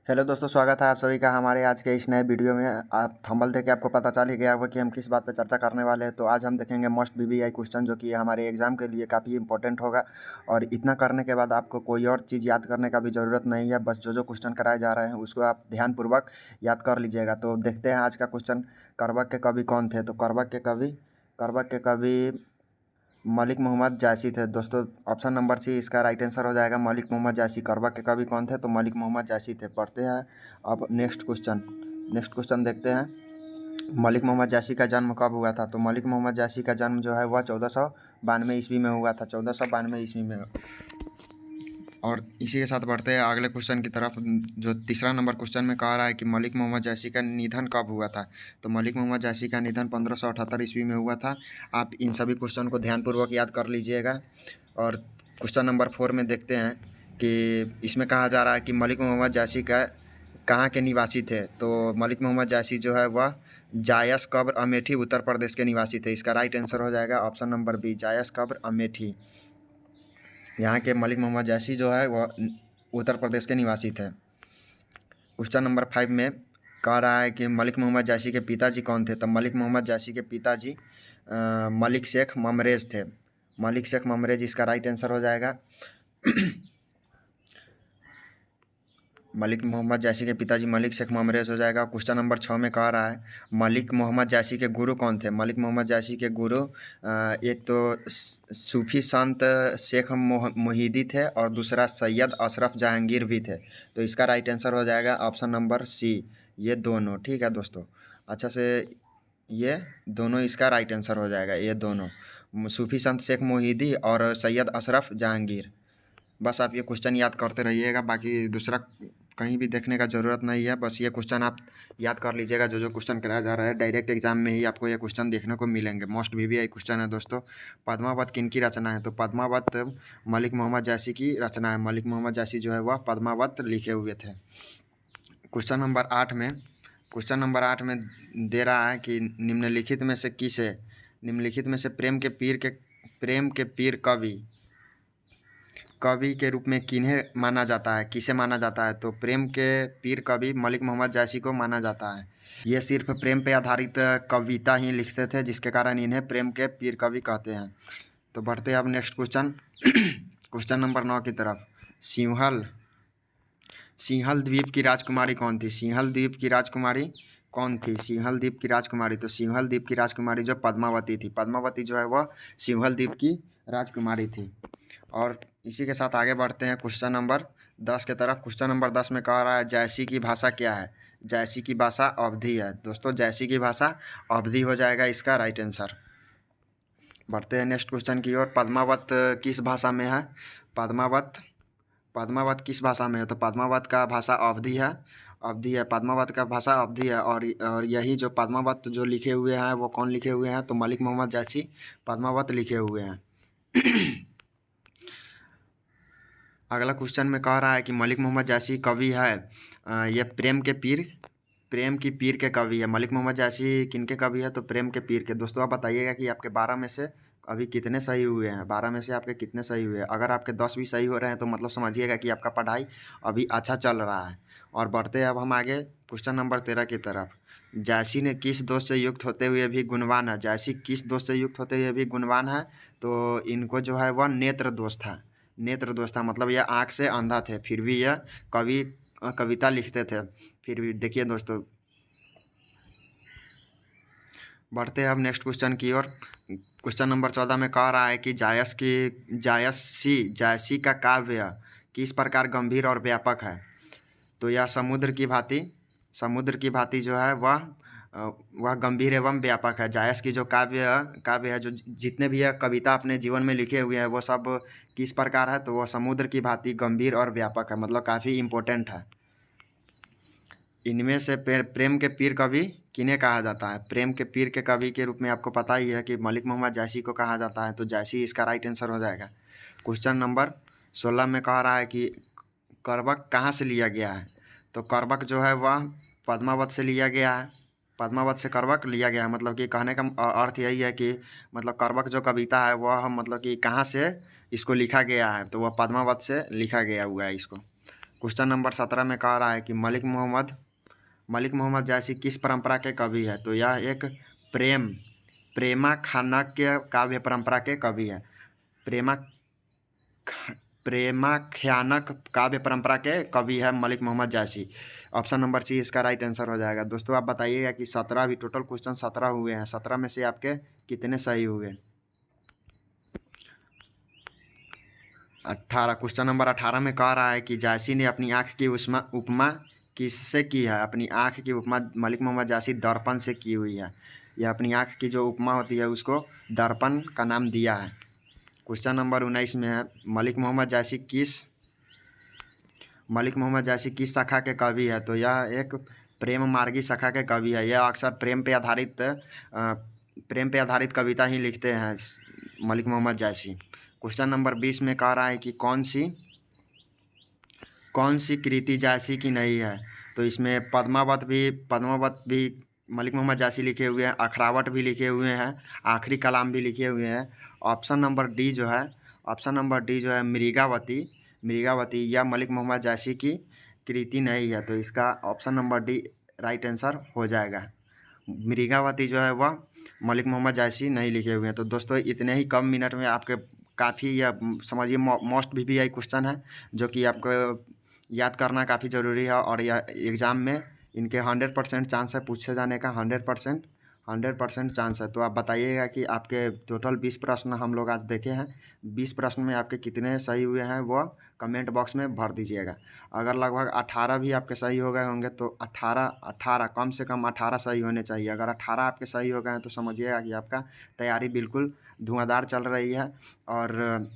Hello दोस्तों, स्वागत है आप सभी का हमारे आज के इस नए वीडियो में। आप थंबनेल देख के आपको पता चल ही गया होगा कि हम किस बात पर चर्चा करने वाले हैं। तो आज हम देखेंगे मोस्ट बीबीआई क्वेश्चन, जो कि हमारे एग्जाम के लिए काफ़ी इंपॉर्टेंट होगा। और इतना करने के बाद आपको कोई और चीज़ याद करने का भी ज़रूरत नहीं है, बस जो जो क्वेश्चन कराए जा रहे हैं उसको आप ध्यानपूर्वक याद कर लीजिएगा। तो देखते हैं आज का क्वेश्चन। करबक के कवि कौन थे? तो करबक के कवि मलिक मोहम्मद जायसी थे दोस्तों। ऑप्शन नंबर सी इसका राइट आंसर हो जाएगा, मलिक मोहम्मद जायसी। करबक के कवि कौन थे? तो मलिक मोहम्मद जायसी थे। पढ़ते हैं अब नेक्स्ट क्वेश्चन देखते हैं। मलिक मोहम्मद जायसी का जन्म कब हुआ था? तो मलिक मोहम्मद जायसी का जन्म जो है वह 1492 ईस्वी में हुआ था। 1492 ईस्वी में। और इसी के साथ बढ़ते हैं अगले क्वेश्चन की तरफ, जो तीसरा नंबर क्वेश्चन में कह रहा है कि मलिक मोहम्मद जायसी का निधन कब हुआ था? तो मलिक मोहम्मद जायसी का निधन 1578 ईस्वी में हुआ था। आप इन सभी क्वेश्चन को ध्यानपूर्वक याद कर लीजिएगा। और क्वेश्चन नंबर 4 में देखते हैं कि इसमें कहा जा रहा है कि मलिक मोहम्मद जायसी का कहाँ के निवासी थे? तो मलिक मोहम्मद जायसी जो है वह जायस कब्र अमेठी उत्तर प्रदेश के निवासी थे। इसका राइट आंसर हो जाएगा ऑप्शन नंबर बी, जायस कब्र अमेठी। यहाँ के मलिक मोहम्मद जायसी जो है वह उत्तर प्रदेश के निवासी थे। क्वेश्चन नंबर 5 में कह रहा है कि मलिक मोहम्मद जायसी के पिताजी कौन थे? तो मलिक मोहम्मद जायसी के पिताजी मलिक शेख ममरेज थे। मलिक शेख ममरेज इसका राइट आंसर हो जाएगा। मलिक मोहम्मद जायसी के पिताजी मलिक शेख ममरेज हो जाएगा। क्वेश्चन नंबर 6 में कह रहा है मलिक मोहम्मद जायसी के गुरु कौन थे? मलिक मोहम्मद जायसी के गुरु एक तो सूफी संत शेख मोहिदी थे और दूसरा सैयद अशरफ जहांगीर भी थे। तो इसका राइट आंसर हो जाएगा ऑप्शन नंबर सी, ये दोनों। ठीक है दोस्तों, अच्छा से ये दोनों इसका राइट आंसर हो जाएगा, ये दोनों सूफी संत शेख मोहिदी और सैयद अशरफ जहांगीर। बस आप ये क्वेश्चन याद करते रहिएगा, बाकी दूसरा कहीं भी देखने का ज़रूरत नहीं है। बस ये क्वेश्चन आप याद कर लीजिएगा, जो जो क्वेश्चन कराया जा रहा है डायरेक्ट एग्जाम में ही आपको ये क्वेश्चन देखने को मिलेंगे। मोस्ट बीबीआई क्वेश्चन है दोस्तों। पद्मावत किन की रचना है? तो पद्मावत मलिक मोहम्मद जायसी की रचना है। मलिक मोहम्मद जायसी जो है वह पद्मावत लिखे हुए थे। क्वेश्चन नंबर 8 में दे रहा है कि निम्नलिखित में से प्रेम के पीर कवि के रूप में किन्हें माना जाता है, किसे माना जाता है? तो प्रेम के पीर कवि मलिक मोहम्मद जायसी को माना जाता है। ये सिर्फ प्रेम पे आधारित कविता ही लिखते थे, जिसके कारण इन्हें प्रेम के पीर कवि कहते हैं। तो बढ़ते हैं अब नेक्स्ट क्वेश्चन क्वेश्चन नंबर 9 की तरफ। सिंहल द्वीप की राजकुमारी कौन थी? सिंहल द्वीप की राजकुमारी कौन थी? सिंहल द्वीप की राजकुमारी, तो सिंहल द्वीप की राजकुमारी जो पद्मावती थी। पद्मावती जो है वह सिंहल द्वीप की राजकुमारी थी। और इसी के साथ आगे बढ़ते हैं क्वेश्चन नंबर 10 के तरफ। क्वेश्चन नंबर 10 में कह रहा है जायसी की भाषा क्या है? जायसी की भाषा अवधी है दोस्तों। जायसी की भाषा अवधी हो जाएगा इसका राइट आंसर। बढ़ते हैं नेक्स्ट क्वेश्चन की ओर। पद्मावत किस भाषा में है? पद्मावत किस भाषा में है? तो पद्मावत का भाषा अवधी है। पद्मावत का भाषा अवधी है। और यही जो पद्मावत जो लिखे हुए हैं वो कौन लिखे हुए हैं? तो मलिक मोहम्मद जायसी पद्मावत लिखे हुए हैं। अगला क्वेश्चन में कह रहा है कि मलिक मोहम्मद जायसी कवि है, यह प्रेम की पीर के कवि है। मलिक मोहम्मद जायसी किनके कवि है? तो प्रेम के पीर के। दोस्तों आप बताइएगा कि आपके 12 में से अभी कितने सही हुए हैं? 12 में से आपके कितने सही हुए हैं? अगर आपके 10 भी सही हो रहे हैं तो मतलब समझिएगा कि आपका पढ़ाई अभी अच्छा चल रहा है। और बढ़ते हैं अब हम आगे क्वेश्चन नंबर 13 की तरफ। जायसी ने किस दोष से युक्त होते हुए भी गुणवान है? जायसी किस दोष से युक्त होते हुए भी गुणवान है? तो इनको जो है वह नेत्र दोष था। मतलब यह आँख से अंधा थे, फिर भी यह कविता लिखते थे। फिर भी देखिए दोस्तों, बढ़ते हैं अब नेक्स्ट क्वेश्चन की ओर। क्वेश्चन नंबर 14 में कह रहा है कि जायसी का काव्य किस प्रकार गंभीर और व्यापक है? तो यह समुद्र की भांति जो है वह गंभीर एवं व्यापक है। जायस की जो काव्य है, जो जितने भी यह कविता अपने जीवन में लिखे हुए हैं वो सब किस प्रकार है? तो वह समुद्र की भांति गंभीर और व्यापक है, मतलब काफ़ी इम्पोर्टेंट है। इनमें से प्रेम के पीर कवि किन्हें कहा जाता है? प्रेम के पीर के कवि के रूप में आपको पता ही है कि मलिक मोहम्मद जायसी को कहा जाता है। तो जायसी इसका राइट आंसर हो जाएगा। क्वेश्चन नंबर 16 में कह रहा है कि करबक कहाँ से लिया गया है? तो करबक जो है वह पद्मावत से लिया गया है। पद्मावत से करबक लिया गया है, मतलब कि कहने का अर्थ यही है कि मतलब करबक जो कविता है वह मतलब कि कहाँ से इसको लिखा गया है? तो वह पद्मावत से लिखा गया हुआ है इसको। क्वेश्चन नंबर 17 में कह रहा है कि मलिक मोहम्मद जैसी किस परंपरा के कवि है? तो यह एक प्रेमाख्यानक काव्य परंपरा के कवि है। प्रेमाख्यानक काव्य परंपरा के कवि है मलिक मोहम्मद जैसी। ऑप्शन नंबर सी इसका राइट आंसर हो जाएगा। दोस्तों आप बताइएगा कि 17 भी टोटल क्वेश्चन 17 हुए हैं, 17 में से आपके कितने सही हुए? 18। क्वेश्चन नंबर 18 में कह रहा है कि जैसी ने अपनी आँख की उपमा किससे की है? अपनी आँख की उपमा मलिक मोहम्मद जैसी दर्पण से की हुई है। यह अपनी आँख की जो उपमा होती है उसको दर्पण का नाम दिया है। क्वेश्चन नंबर 19 में है मलिक मोहम्मद जैसी किस शाखा के कवि है? तो यह एक प्रेम मार्गी शाखा के कवि है। यह अक्सर प्रेम पे आधारित कविता ही लिखते हैं मलिक मोहम्मद जैसी। क्वेश्चन नंबर 20 में कह रहा है कि कौन सी कृति जैसी की नहीं है? तो इसमें पद्मावत भी मलिक मोहम्मद जैसी लिखे हुए हैं, अखरावट भी लिखे हुए हैं, आखिरी कलाम भी लिखे हुए हैं। ऑप्शन नंबर डी जो है मृगावती या मलिक मोहम्मद जैसी की कृति नहीं है। तो इसका option number D right answer हो जाएगा। मृगावती जो है वह मलिक मोहम्मद जैसी नहीं लिखे हुए हैं। तो दोस्तों इतने ही कम मिनट में आपके काफ़ी यह समझिए मोस्ट VVI क्वेश्चन है जो कि आपको याद करना काफ़ी ज़रूरी है। और यह एग्ज़ाम में इनके 100% चांस है पूछे जाने का, 100% चांस है। तो आप बताइएगा कि आपके टोटल 20 प्रश्न हम लोग आज देखे हैं, 20 प्रश्न में आपके कितने सही हुए हैं वो कमेंट बॉक्स में भर दीजिएगा। अगर लगभग 18 भी आपके सही हो गए होंगे तो 18 कम से कम 18 सही होने चाहिए। अगर 18 आपके सही हो गए हैं तो समझिएगा कि आपका तैयारी बिल्कुल धुआंधार चल रही है और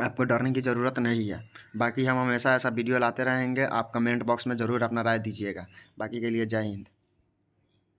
आपको डरने की ज़रूरत नहीं है। बाकी हम हमेशा ऐसा वीडियो लाते रहेंगे, आप कमेंट बॉक्स में ज़रूर अपना राय दीजिएगा। बाकी के लिए जय हिंद।